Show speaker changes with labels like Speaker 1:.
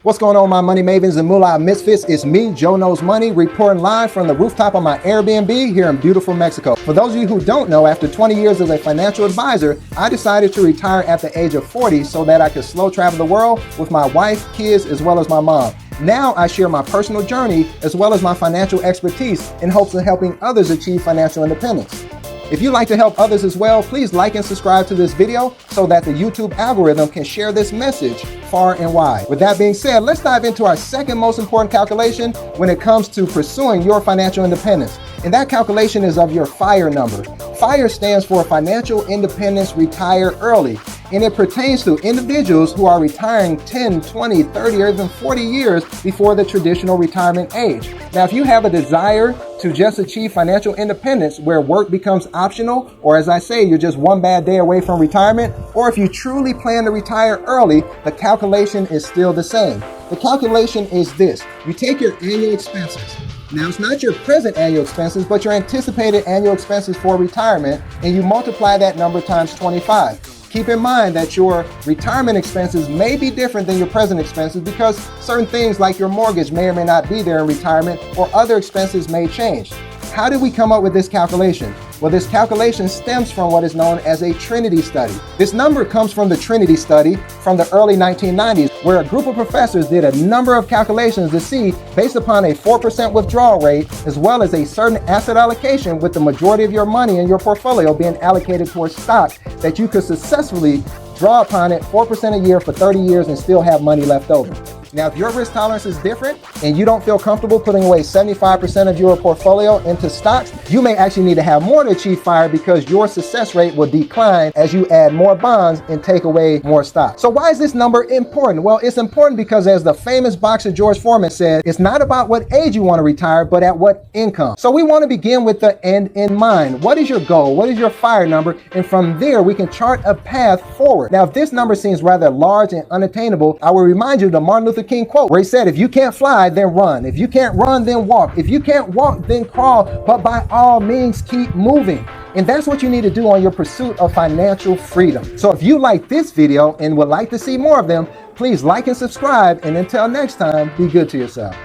Speaker 1: What's going on, my money mavens and moolah misfits? It's me, Joe Knows Money, reporting live from the rooftop of my Airbnb here in beautiful Mexico. For those of you who don't know, after 20 years as a financial advisor, I decided to retire at the age of 40 so that I could slow travel the world with my wife, kids, as well as my mom. Now I share my personal journey as well as my financial expertise in hopes of helping others achieve financial independence. If you'd like to help others as well, please like and subscribe to this video so that the YouTube algorithm can share this message far and wide. With that being said, let's dive into our second most important calculation when it comes to pursuing your financial independence. And that calculation is of your FIRE number. FIRE stands for Financial Independence Retire Early. And it pertains to individuals who are retiring 10, 20, 30, or even 40 years before the traditional retirement age. Now, if you have a desire to just achieve financial independence where work becomes optional, or as I say, you're just one bad day away from retirement, or if you truly plan to retire early, the calculation is still the same. The calculation is this. You take your annual expenses. Now, it's not your present annual expenses, but your anticipated annual expenses for retirement, and you multiply that number times 25. Keep in mind that your retirement expenses may be different than your present expenses because certain things like your mortgage may or may not be there in retirement, or other expenses may change. How did we come up with this calculation? Well, this calculation stems from what is known as a Trinity Study. This number comes from the Trinity Study from the early 1990s, where a group of professors did a number of calculations to see, based upon a 4% withdrawal rate, as well as a certain asset allocation with the majority of your money in your portfolio being allocated towards stocks, that you could successfully draw upon it 4% a year for 30 years and still have money left over. Now, if your risk tolerance is different and you don't feel comfortable putting away 75% of your portfolio into stocks, you may actually need to have more to achieve FIRE because your success rate will decline as you add more bonds and take away more stocks. So why is this number important? Well, it's important because, as the famous boxer George Foreman said, it's not about what age you want to retire, but at what income. So we want to begin with the end in mind. What is your goal? What is your FIRE number? And from there, we can chart a path forward. Now, if this number seems rather large and unattainable, I will remind you of the Martin Luther King quote where he said, if you can't fly, then run. If you can't run, then walk. If you can't walk, then crawl. But by all means, keep moving. And that's what you need to do on your pursuit of financial freedom. So if you like this video and would like to see more of them, please like and subscribe. And until next time, be good to yourself.